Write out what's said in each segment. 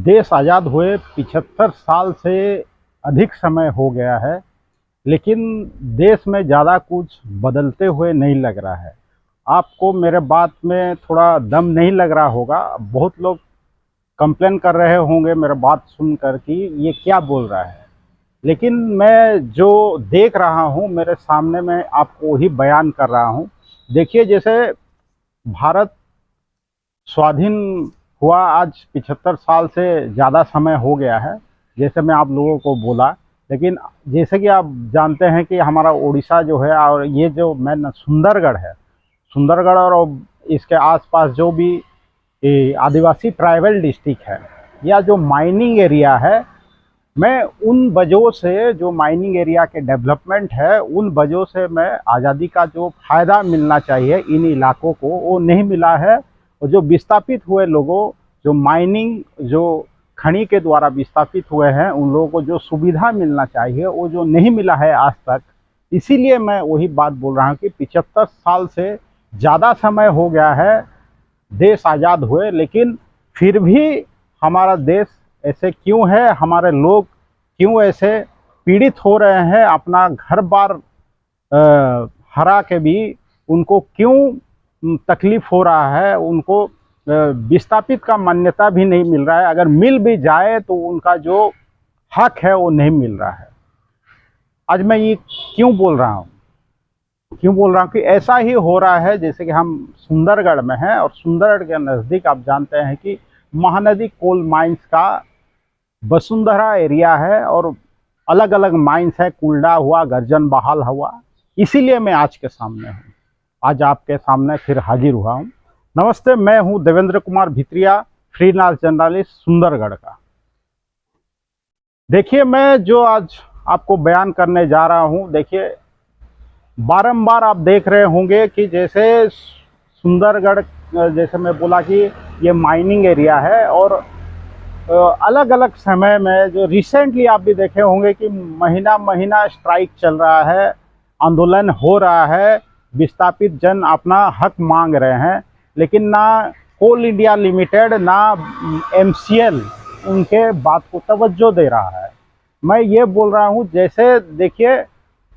देश आज़ाद हुए 75 साल से अधिक समय हो गया है, लेकिन देश में ज़्यादा कुछ बदलते हुए नहीं लग रहा है। आपको मेरे बात में थोड़ा दम नहीं लग रहा होगा। बहुत लोग कंप्लेन कर रहे होंगे मेरे बात सुनकर कि ये क्या बोल रहा है, लेकिन मैं जो देख रहा हूँ मेरे सामने, मैं आपको वही बयान कर रहा हूँ। देखिए, जैसे भारत स्वाधीन हुआ आज 75 साल से ज़्यादा समय हो गया है, जैसे मैं आप लोगों को बोला। लेकिन जैसे कि आप जानते हैं कि हमारा उड़ीसा जो है, और ये जो मैं सुंदरगढ़ है, सुंदरगढ़ और इसके आसपास जो भी आदिवासी ट्राइबल डिस्ट्रिक्ट है, या जो माइनिंग एरिया है, मैं उन वजहों से, जो माइनिंग एरिया के डेवलपमेंट है, उन वजहों से मैं आज़ादी का जो फ़ायदा मिलना चाहिए इन इलाकों को, वो नहीं मिला है। और जो विस्थापित हुए लोगों, जो माइनिंग, जो खनी के द्वारा विस्थापित हुए हैं, उन लोगों को जो सुविधा मिलना चाहिए वो जो नहीं मिला है आज तक। इसीलिए मैं वही बात बोल रहा हूँ कि 75 साल से ज़्यादा समय हो गया है देश आज़ाद हुए, लेकिन फिर भी हमारा देश ऐसे क्यों है, हमारे लोग क्यों ऐसे पीड़ित हो रहे हैं, अपना घर बार हरा के भी उनको क्यों तकलीफ़ हो रहा है, उनको विस्थापित का मान्यता भी नहीं मिल रहा है। अगर मिल भी जाए तो उनका जो हक है वो नहीं मिल रहा है। आज मैं ये क्यों बोल रहा हूँ, कि ऐसा ही हो रहा है। जैसे कि हम सुंदरगढ़ में हैं, और सुंदरगढ़ के नज़दीक आप जानते हैं कि महानदी कोल माइंस का वसुंधरा एरिया है, और अलग अलग माइंस है, कुल्डा हुआ, गर्जन बहाल हुआ। इसीलिए मैं आज के सामने हूँ, आज आपके सामने फिर हाजिर हुआ हूँ। नमस्ते, मैं हूँ देवेंद्र कुमार भित्रिया, फ्रीलांस जर्नलिस्ट सुंदरगढ़ का। देखिए, मैं जो आज आपको बयान करने जा रहा हूँ, देखिए बारंबार आप देख रहे होंगे कि जैसे सुंदरगढ़, जैसे मैं बोला कि ये माइनिंग एरिया है, और अलग अलग समय में, जो रिसेंटली आप भी देखे होंगे कि महीना महीना स्ट्राइक चल रहा है, आंदोलन हो रहा है, विस्थापित जन अपना हक मांग रहे हैं, लेकिन ना कोल इंडिया लिमिटेड, ना एमसीएल उनके बात को तवज्जो दे रहा है। मैं ये बोल रहा हूँ, जैसे देखिए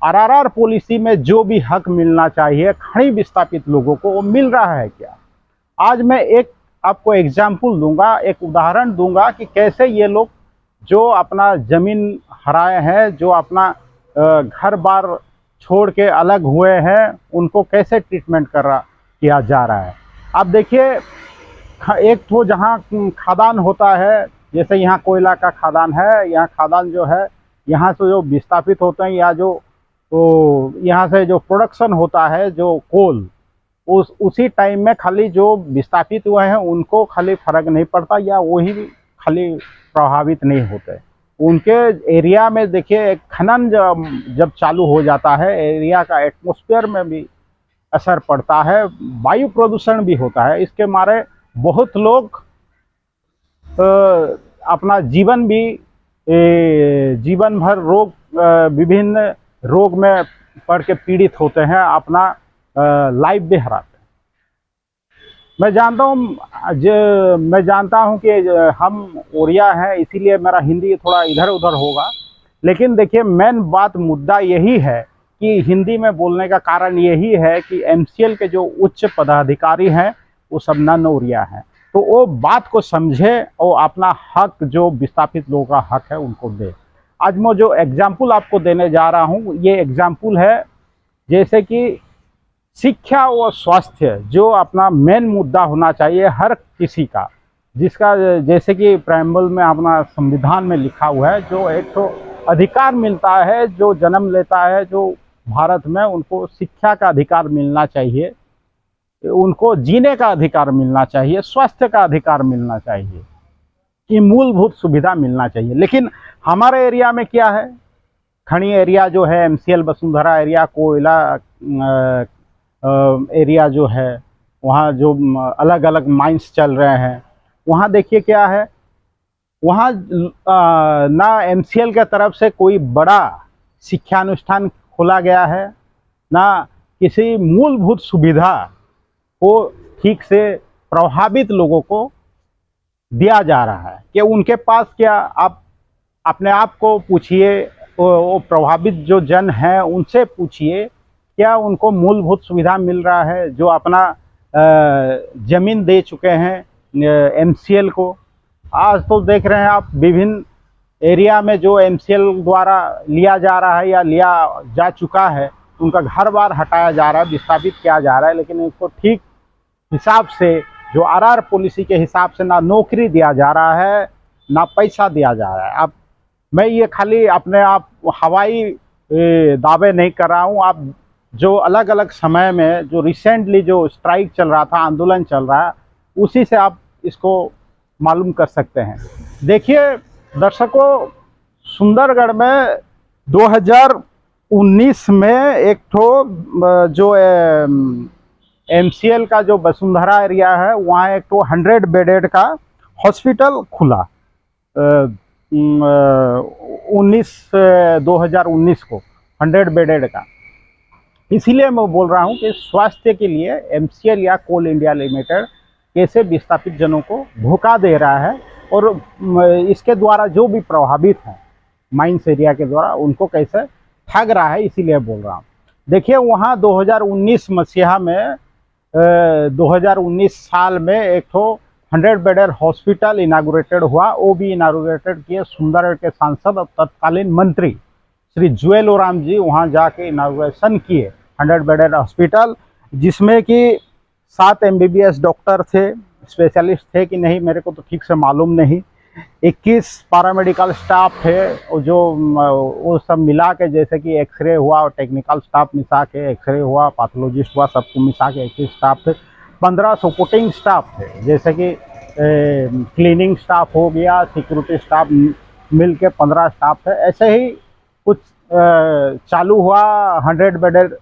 आरआरआर पॉलिसी में जो भी हक मिलना चाहिए खड़ी विस्थापित लोगों को, वो मिल रहा है क्या? आज मैं एक आपको एग्जाम्पल दूंगा, एक उदाहरण दूंगा कि कैसे ये लोग जो अपना ज़मीन हराए हैं, जो अपना घर बार छोड़ के अलग हुए हैं, उनको कैसे ट्रीटमेंट किया जा रहा है। अब देखिए, एक तो जहाँ खदान होता है, जैसे यहाँ कोयला का खदान है, यहाँ खदान जो है, यहाँ से जो विस्थापित होते हैं, या जो तो यहाँ से जो प्रोडक्शन होता है, जो कोल, उसी टाइम में खाली जो विस्थापित हुए हैं उनको खाली फर्क नहीं पड़ता, या वही खाली प्रभावित नहीं होते। उनके एरिया में देखिए एक खनन जब चालू हो जाता है, एरिया का एटमॉस्फेयर में भी असर पड़ता है, वायु प्रदूषण भी होता है। इसके मारे बहुत लोग अपना जीवन भी जीवन भर विभिन्न रोग में पड़ के पीड़ित होते हैं, अपना लाइफ भी हराते हैं। मैं जानता हूं कि हम उड़िया हैं, इसीलिए मेरा हिंदी थोड़ा इधर उधर होगा, लेकिन देखिए मेन बात, मुद्दा यही है कि हिंदी में बोलने का कारण यही है कि एमसीएल के जो उच्च पदाधिकारी हैं वो सब नन उड़िया हैं, तो वो बात को समझे और अपना हक, जो विस्थापित लोगों का हक है, उनको दे। आज मैं जो एग्जाम्पल आपको देने जा रहा हूँ, ये एग्जाम्पल है जैसे कि शिक्षा और स्वास्थ्य, जो अपना मेन मुद्दा होना चाहिए हर किसी का, जिसका जैसे कि प्रेम्बल में अपना संविधान में लिखा हुआ है, जो एक तो अधिकार मिलता है, जो जन्म लेता है जो भारत में, उनको शिक्षा का अधिकार मिलना चाहिए, उनको जीने का अधिकार मिलना चाहिए, स्वास्थ्य का अधिकार मिलना चाहिए, कि मूलभूत सुविधा मिलना चाहिए। लेकिन हमारे एरिया में क्या है, खनी एरिया जो है, एमसीएल वसुंधरा एरिया, कोयला एरिया जो है, वहाँ जो अलग अलग माइंस चल रहे हैं, वहाँ देखिए क्या है, वहाँ ना एमसीएल के तरफ से कोई बड़ा शिक्षानुष्ठान खोला गया है, ना किसी मूलभूत सुविधा को ठीक से प्रभावित लोगों को दिया जा रहा है कि उनके पास क्या, आप अपने आप को पूछिए, वो प्रभावित जो जन हैं उनसे पूछिए, क्या उनको मूलभूत सुविधा मिल रहा है जो अपना ज़मीन दे चुके हैं एमसीएल को। आज तो देख रहे हैं आप विभिन्न एरिया में जो एमसीएल द्वारा लिया जा रहा है या लिया जा चुका है, उनका घर बार हटाया जा रहा है, विस्थापित किया जा रहा है, लेकिन उसको ठीक हिसाब से जो आरआर पॉलिसी के हिसाब से ना नौकरी दिया जा रहा है ना पैसा दिया जा रहा है। अब मैं ये खाली अपने आप हवाई दावे नहीं कर रहा हूँ। आप जो अलग अलग समय में जो रिसेंटली जो स्ट्राइक चल रहा था, आंदोलन चल रहा है, उसी से आप इसको मालूम कर सकते हैं। देखिए दर्शकों, सुंदरगढ़ में 2019 में एक ठो जो एमसीएल का जो वसुंधरा एरिया है, वहाँ एक तो 100 बेडेड का हॉस्पिटल खुला 2019 को 100 बेडेड का। इसीलिए मैं बोल रहा हूँ कि स्वास्थ्य के लिए एमसीएल या कोल इंडिया लिमिटेड कैसे विस्थापित जनों को धोखा दे रहा है और इसके द्वारा जो भी प्रभावित हैं माइंस एरिया के द्वारा उनको कैसे ठग रहा है, इसीलिए बोल रहा हूँ। देखिए वहाँ 2019 मसीहा में 2019 साल में एक तो 100 बेडेड हॉस्पिटल इनागुरेटेड हुआ। वो भी इनागुरेटेड किए सुंदरगढ़ के सांसद और तत्कालीन मंत्री श्री जुएल ओराम जी वहाँ जाके इनागुरेशन किए 100 बेडेड हॉस्पिटल, जिसमें कि 7 MBBS डॉक्टर थे, स्पेशलिस्ट थे कि नहीं मेरे को तो ठीक से मालूम नहीं, 21 पैरामेडिकल स्टाफ थे, और जो वो सब मिला के जैसे कि एक्सरे हुआ और टेक्निकल स्टाफ मिला के एक्सरे हुआ, पैथोलॉजिस्ट हुआ, सबको मिला के 21 स्टाफ थे। 15 सपोर्टिंग स्टाफ थे, जैसे कि क्लीनिंग स्टाफ हो गया, सिक्योरिटी स्टाफ मिल के 15 स्टाफ थे। ऐसे ही कुछ चालू हुआ 100 बेडेड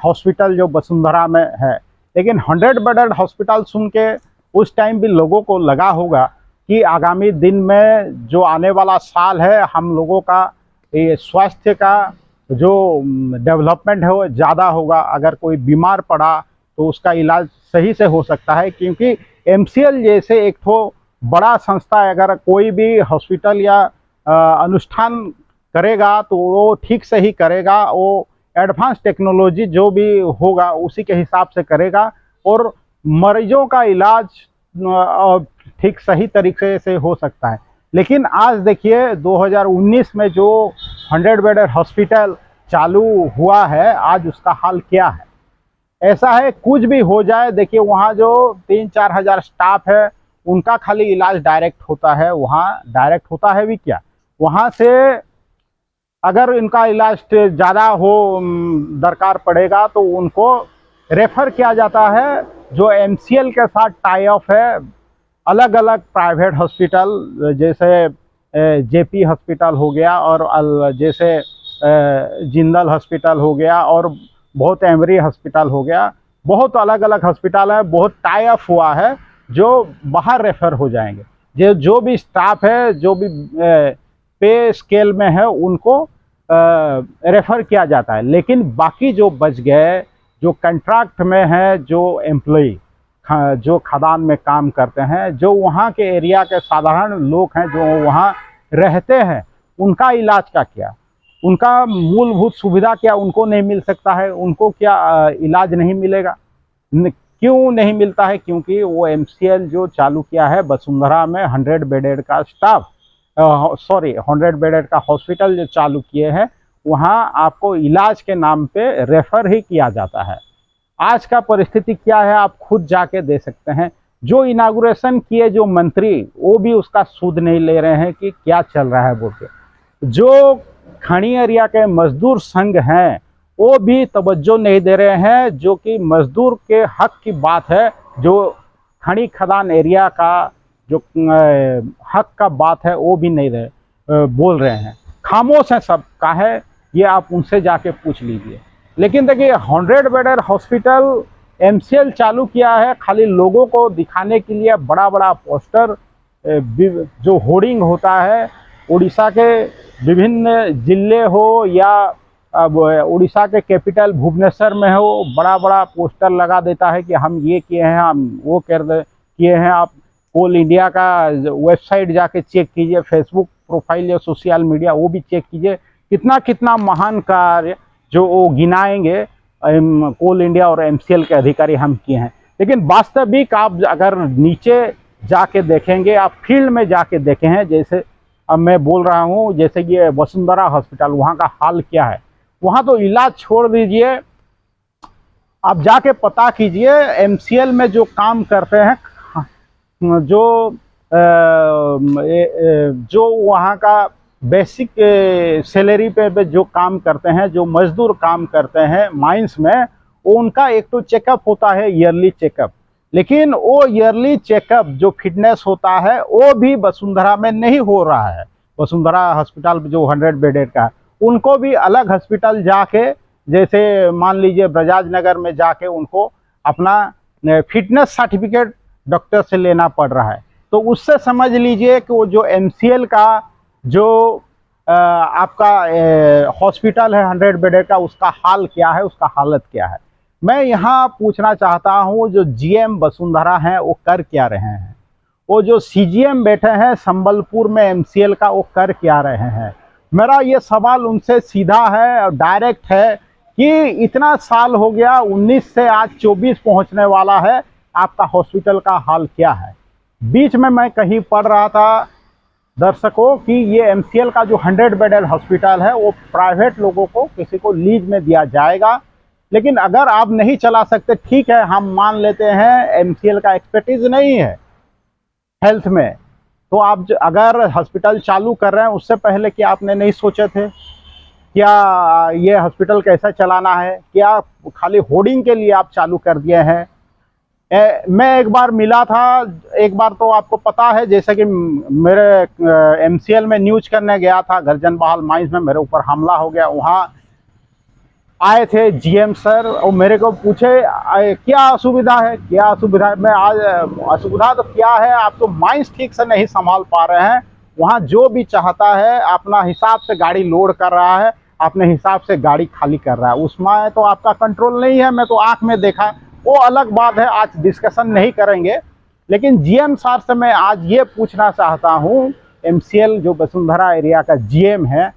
हॉस्पिटल जो वसुंधरा में है। लेकिन 100 बेडेड हॉस्पिटल सुन के उस टाइम भी लोगों को लगा होगा कि आगामी दिन में जो आने वाला साल है, हम लोगों का ये स्वास्थ्य का जो डेवलपमेंट है वो ज़्यादा होगा। अगर कोई बीमार पड़ा तो उसका इलाज सही से हो सकता है, क्योंकि एमसीएल जैसे एक तो बड़ा संस्था है, अगर कोई भी हॉस्पिटल या अनुष्ठान करेगा तो वो ठीक से ही करेगा, वो एडवांस टेक्नोलॉजी जो भी होगा उसी के हिसाब से करेगा और मरीजों का इलाज ठीक सही तरीके से हो सकता है। लेकिन आज देखिए 2019 में जो 100 बेडेड हॉस्पिटल चालू हुआ है, आज उसका हाल क्या है। ऐसा है कुछ भी हो जाए, देखिए वहाँ जो 3-4 हज़ार स्टाफ है उनका खाली इलाज डायरेक्ट होता है। वहाँ डायरेक्ट होता है भी क्या, वहाँ से अगर इनका इलाज ज़्यादा हो दरकार पड़ेगा तो उनको रेफ़र किया जाता है। जो एमसीएल के साथ टाई ऑफ है, अलग अलग प्राइवेट हॉस्पिटल जैसे जेपी हॉस्पिटल हो गया और जैसे जिंदल हॉस्पिटल हो गया और बहुत एमरी हॉस्पिटल हो गया, बहुत अलग अलग हॉस्पिटल है, बहुत टाई ऑफ हुआ है जो बाहर रेफ़र हो जाएंगे। जो भी स्टाफ है, जो भी पे स्केल में है, उनको रेफ़र किया जाता है। लेकिन बाकी जो बच गए, जो कंट्रैक्ट में है, जो एम्प्लॉई जो खदान में काम करते हैं, जो वहाँ के एरिया के साधारण लोग हैं जो वहाँ रहते हैं, उनका इलाज का क्या, उनका मूलभूत सुविधा क्या उनको नहीं मिल सकता है? उनको क्या इलाज नहीं मिलेगा? क्यों नहीं मिलता है? क्योंकि वो एमसीएल जो चालू किया है वसुंधरा में 100 बेडेड का स्टाफ 100 बेडेड का हॉस्पिटल जो चालू किए हैं, वहाँ आपको इलाज के नाम पे रेफ़र ही किया जाता है। आज का परिस्थिति क्या है आप खुद जाके दे सकते हैं। जो इनागुरेशन किए जो मंत्री, वो भी उसका सूद नहीं ले रहे हैं कि क्या चल रहा है बोल के। जो खनी एरिया के मजदूर संघ हैं वो भी तवज्जो नहीं दे रहे हैं, जो कि मजदूर के हक की बात है, जो खनी खदान एरिया का जो हक का बात है वो भी नहीं बोल रहे हैं, खामोश हैं सब। का है ये आप उनसे जाके पूछ लीजिए। लेकिन देखिए 100 बेडेड हॉस्पिटल एमसीएल चालू किया है खाली लोगों को दिखाने के लिए। बड़ा बड़ा पोस्टर जो होर्डिंग होता है, उड़ीसा के विभिन्न जिले हो या अब उड़ीसा के कैपिटल भुवनेश्वर में हो, बड़ा बड़ा पोस्टर लगा देता है कि हम ये किए हैं, हम वो किए हैं। आप कोल इंडिया का वेबसाइट जाके चेक कीजिए, फेसबुक प्रोफाइल या सोशल मीडिया वो भी चेक कीजिए, कितना कितना महान कार्य जो वो गिनाएंगे कोल इंडिया और एमसीएल के अधिकारी हम किए हैं। लेकिन वास्तविक आप अगर नीचे जाके देखेंगे, आप फील्ड में जाके देखे हैं, जैसे अब मैं बोल रहा हूँ जैसे कि वसुंधरा हॉस्पिटल, वहाँ का हाल क्या है। वहाँ तो इलाज छोड़ दीजिए, आप जाके पता कीजिए एमसीएल में जो काम करते हैं, जो वहाँ का बेसिक सैलरी पे जो काम करते हैं, जो मजदूर काम करते हैं माइंस में, उनका एक तो चेकअप होता है, ईयरली चेकअप। लेकिन वो ईयरली चेकअप जो फिटनेस होता है वो भी वसुंधरा में नहीं हो रहा है। वसुंधरा हॉस्पिटल जो 100 बेडेड का है, उनको भी अलग हॉस्पिटल जाके, जैसे मान लीजिए बजाज नगर में जाके उनको अपना फिटनेस सर्टिफिकेट डॉक्टर से लेना पड़ रहा है। तो उससे समझ लीजिए कि वो जो एमसीएल का जो आपका हॉस्पिटल है 100 बेडेड का, उसका हाल क्या है, उसका हालत क्या है। मैं यहाँ पूछना चाहता हूँ जो जीएम वसुंधरा हैं वो कर क्या रहे हैं, वो जो सीजीएम बैठे हैं संबलपुर में एमसीएल का, वो कर क्या रहे हैं। मेरा ये सवाल उनसे सीधा है और डायरेक्ट है कि इतना साल हो गया, 19 से आज 24 पहुँचने वाला है, आपका हॉस्पिटल का हाल क्या है। बीच में मैं कहीं पढ़ रहा था दर्शकों कि ये एमसीएल का जो 100 बेडेड हॉस्पिटल है वो प्राइवेट लोगों को, किसी को लीज में दिया जाएगा। लेकिन अगर आप नहीं चला सकते, ठीक है, हम मान लेते हैं एमसीएल का एक्सपर्टीज नहीं है हेल्थ में, तो आप अगर हॉस्पिटल चालू कर रहे हैं उससे पहले क्या आपने नहीं सोचे थे क्या ये हॉस्पिटल कैसे चलाना है? क्या खाली होर्डिंग के लिए आप चालू कर दिए हैं? मैं एक बार मिला था, एक बार तो आपको पता है, जैसे कि मेरे एमसीएल में न्यूज करने गया था, गर्जन बहाल माइंस में मेरे ऊपर हमला हो गया। वहाँ आए थे जीएम सर और मेरे को पूछे क्या असुविधा है, क्या असुविधा है। मैं आज असुविधा तो क्या है, आप तो माइंस ठीक से नहीं संभाल पा रहे हैं। वहाँ जो भी चाहता है अपना हिसाब से गाड़ी लोड कर रहा है, अपने हिसाब से गाड़ी खाली कर रहा है, उसमें तो आपका कंट्रोल नहीं है। मैं तो आँख में देखा, वो अलग बात है, आज डिस्कशन नहीं करेंगे। लेकिन जीएम सर से मैं आज ये पूछना चाहता हूँ, एमसीएल जो वसुंधरा एरिया का जीएम है,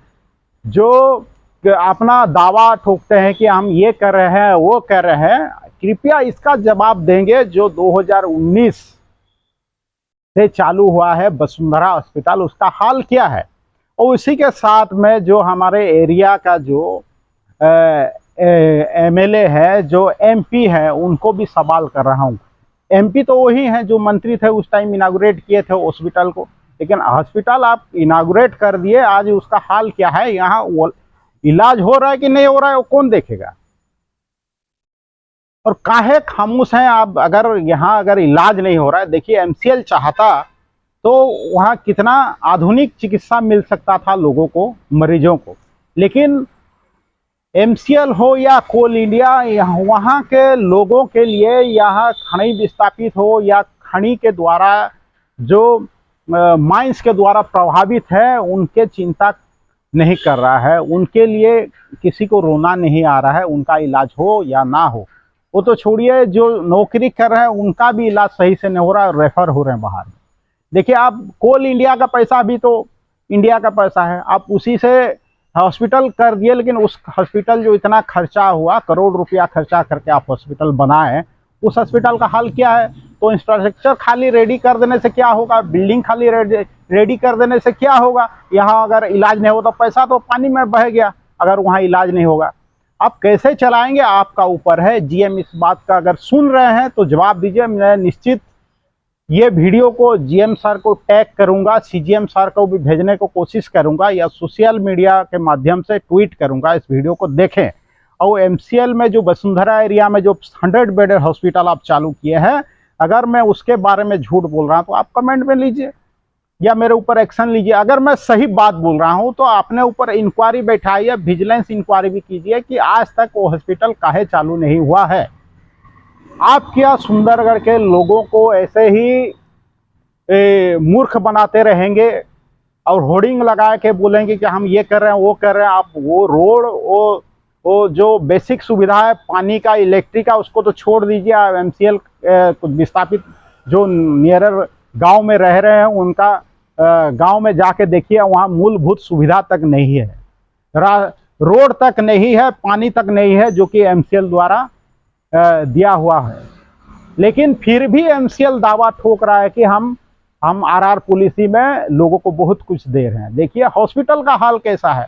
जो अपना दावा ठोकते हैं कि हम ये कर रहे हैं वो कर रहे हैं, कृपया इसका जवाब देंगे जो 2019 से चालू हुआ है वसुंधरा हॉस्पिटल, उसका हाल क्या है। और उसी के साथ में जो हमारे एरिया का जो एमएलए है, जो एमपी है, उनको भी सवाल कर रहा हूँ। एमपी तो वही हैं जो मंत्री थे उस टाइम, इनागुरेट किए थे हॉस्पिटल को, लेकिन हॉस्पिटल आप इनागुरेट कर दिए, आज उसका हाल क्या है, यहाँ इलाज हो रहा है कि नहीं हो रहा है, वो कौन देखेगा। और काहे खामोश हैं आप? अगर यहाँ अगर इलाज नहीं हो रहा है, देखिए एमसीएल चाहता तो वहाँ कितना आधुनिक चिकित्सा मिल सकता था लोगों को, मरीजों को। लेकिन एमसीएल हो या कोल इंडिया, वहाँ के लोगों के लिए, यहाँ खनि विस्थापित हो या खनि के द्वारा जो माइंस के द्वारा प्रभावित है, उनके चिंता नहीं कर रहा है। उनके लिए किसी को रोना नहीं आ रहा है, उनका इलाज हो या ना हो। वो तो छोड़िए, जो नौकरी कर रहे हैं उनका भी इलाज सही से नहीं हो रहा है, रेफर हो रहे हैं बाहर। देखिए आप, कोल इंडिया का पैसा भी तो इंडिया का पैसा है, आप उसी से हॉस्पिटल कर दिए। लेकिन उस हॉस्पिटल जो इतना खर्चा हुआ, करोड़ रुपया खर्चा करके आप हॉस्पिटल बनाए, उस हॉस्पिटल का हाल क्या है। तो इंफ्रास्ट्रक्चर खाली रेडी कर देने से क्या होगा, बिल्डिंग खाली रेडी कर देने से क्या होगा। यहाँ अगर इलाज नहीं हो तो पैसा तो पानी में बह गया, अगर वहाँ इलाज नहीं होगा। आप कैसे चलाएंगे, आपका ऊपर है। जीएम इस बात का अगर सुन रहे हैं तो जवाब दीजिए। मैं निश्चित ये वीडियो को जीएम सर को टैग करूंगा, सीजीएम सर को भी भेजने को कोशिश करूंगा, या सोशल मीडिया के माध्यम से ट्वीट करूंगा, इस वीडियो को देखें। और एमसीएल में जो वसुंधरा एरिया में जो 100 बेडेड हॉस्पिटल आप चालू किए हैं, अगर मैं उसके बारे में झूठ बोल रहा हूँ तो आप कमेंट में लीजिए या मेरे ऊपर एक्शन लीजिए। अगर मैं सही बात बोल रहा हूँ तो अपने ऊपर इंक्वायरी बैठाइए, विजिलेंस इंक्वायरी भी कीजिए कि आज तक वो हॉस्पिटल काहे चालू नहीं हुआ है। आप क्या सुंदरगढ़ के लोगों को ऐसे ही मूर्ख बनाते रहेंगे और होर्डिंग लगा के बोलेंगे कि हम ये कर रहे हैं वो कर रहे हैं। आप वो रोड, वो जो बेसिक सुविधा है पानी का, इलेक्ट्रिक का, उसको तो छोड़ दीजिए। आप एमसीएल विस्थापित जो नियरर गांव में रह रहे हैं उनका गांव में जाके देखिए, वहाँ मूलभूत सुविधा तक नहीं है, रोड तक नहीं है, पानी तक नहीं है, जो कि एमसीएल द्वारा दिया हुआ है। लेकिन फिर भी एमसीएल दावा ठोक रहा है कि हम आरआर पॉलिसी में लोगों को बहुत कुछ दे रहे हैं। देखिए हॉस्पिटल का हाल कैसा है।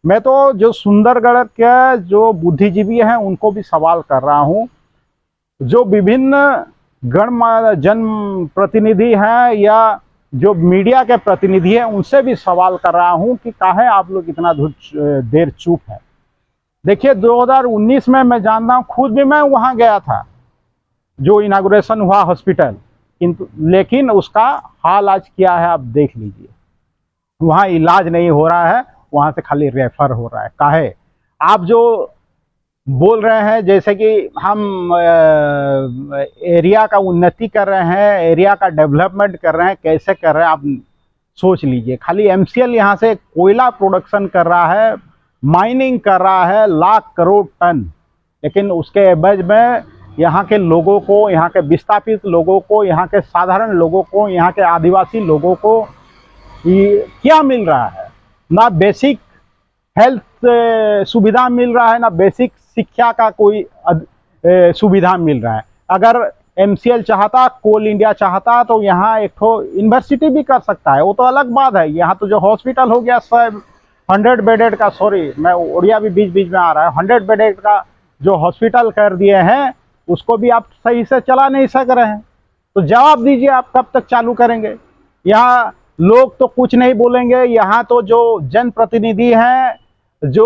मैं तो जो सुंदरगढ़ के जो बुद्धिजीवी हैं उनको भी सवाल कर रहा हूँ, जो विभिन्न जन प्रतिनिधि हैं या जो मीडिया के प्रतिनिधि हैं, उनसे भी सवाल कर रहा हूँ कि काहे आप लोग इतना देर चुप है। देखिए 2019 में मैं जानता हूँ, खुद भी मैं वहाँ गया था जो इनाग्रेशन हुआ हॉस्पिटल, किंतु लेकिन उसका हाल आज क्या है आप देख लीजिए। वहाँ इलाज नहीं हो रहा है, वहाँ से खाली रेफर हो रहा है। काहे आप जो बोल रहे हैं जैसे कि हम एरिया का उन्नति कर रहे हैं, एरिया का डेवलपमेंट कर रहे हैं, कैसे कर रहे हैं आप सोच लीजिए। खाली एमसीएल यहाँ से कोयला प्रोडक्शन कर रहा है, माइनिंग कर रहा है लाख करोड़ टन, लेकिन उसके एवज में यहाँ के लोगों को, यहाँ के विस्थापित लोगों को, यहाँ के साधारण लोगों को, यहाँ के आदिवासी लोगों को क्या मिल रहा है? ना बेसिक हेल्थ सुविधा मिल रहा है, ना बेसिक शिक्षा का कोई सुविधा मिल रहा है। अगर एमसीएल चाहता, कोल इंडिया चाहता तो यहाँ एक तो यूनिवर्सिटी भी कर सकता है, वो तो अलग बात है। यहाँ तो जो हॉस्पिटल हो गया 100 बेडेड का, सॉरी मैं उड़िया भी बीच बीच में आ रहा है, 100 बेडेड का जो हॉस्पिटल कर दिए हैं उसको भी आप सही से चला नहीं सक रहे हैं। तो जवाब दीजिए, आप कब तक चालू करेंगे? यहाँ लोग तो कुछ नहीं बोलेंगे, यहाँ तो जो जनप्रतिनिधि हैं, जो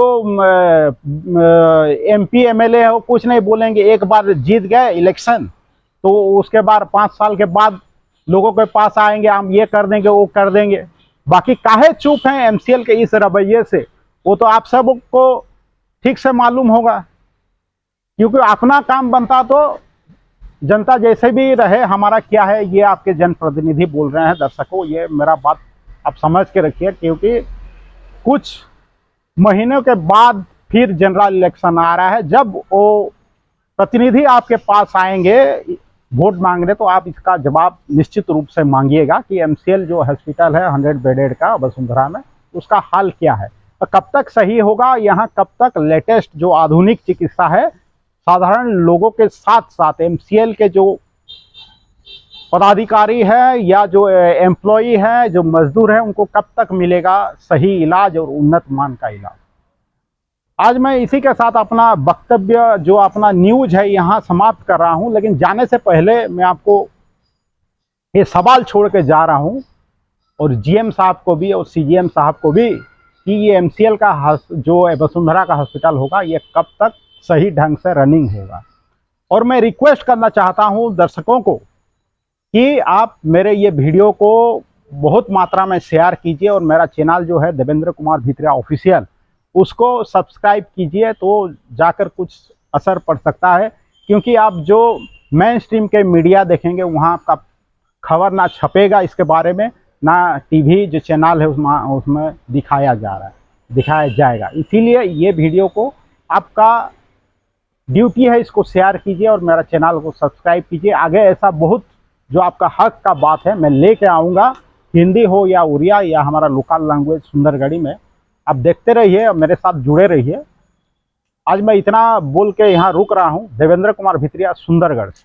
एमपी एमएलए है, वो कुछ नहीं बोलेंगे। एक बार जीत गए इलेक्शन तो उसके बाद 5 साल के बाद लोगों के पास आएंगे, हम ये कर देंगे, वो कर देंगे। बाकी काहे चुप हैं एमसीएल के इस रवैये से, वो तो आप सबको ठीक से मालूम होगा। क्योंकि अपना काम बनता तो जनता जैसे भी रहे, हमारा क्या है ये आपके जनप्रतिनिधि बोल रहे हैं। दर्शकों, ये मेरा बात आप समझ के रखिए, क्योंकि कुछ महीनों के बाद फिर जनरल इलेक्शन आ रहा है। जब वो प्रतिनिधि आपके पास आएंगे वोट मांगने, तो आप इसका जवाब निश्चित रूप से मांगिएगा कि एमसीएल जो हॉस्पिटल है 100 बेडेड का वसुंधरा में, उसका हाल क्या है, और कब तक सही होगा, यहाँ कब तक लेटेस्ट जो आधुनिक चिकित्सा है साधारण लोगों के साथ साथ एमसीएल के जो पदाधिकारी है या जो एम्प्लॉई है, जो मजदूर है, उनको कब तक मिलेगा सही इलाज और उन्नत मान का इलाज। आज मैं इसी के साथ अपना वक्तव्य, जो अपना न्यूज है, यहाँ समाप्त कर रहा हूँ। लेकिन जाने से पहले मैं आपको ये सवाल छोड़ के जा रहा हूँ, और जीएम साहब को भी और सीजीएम साहब को भी, कि ये एमसीएल का जो वसुंधरा का हॉस्पिटल होगा ये कब तक सही ढंग से रनिंग होगा। और मैं रिक्वेस्ट करना चाहता हूँ दर्शकों को कि आप मेरे ये वीडियो को बहुत मात्रा में शेयर कीजिए, और मेरा चैनल जो है देवेंद्र कुमार भित्रिया ऑफिशियल, उसको सब्सक्राइब कीजिए, तो जाकर कुछ असर पड़ सकता है। क्योंकि आप जो मेन स्ट्रीम के मीडिया देखेंगे वहाँ का खबर ना छपेगा इसके बारे में, ना टीवी जो चैनल है उसमें दिखाया जाएगा। इसीलिए ये वीडियो को आपका ड्यूटी है, इसको शेयर कीजिए और मेरा चैनल को सब्सक्राइब कीजिए। आगे ऐसा बहुत जो आपका हक का बात है मैं लेके आऊँगा, हिंदी हो या उड़िया या हमारा लोकल लैंग्वेज सुंदरगढ़ी में। आप देखते रहिए और मेरे साथ जुड़े रहिए। आज मैं इतना बोल के यहाँ रुक रहा हूँ। देवेंद्र कुमार भित्रिया, सुंदरगढ़ से।